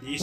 30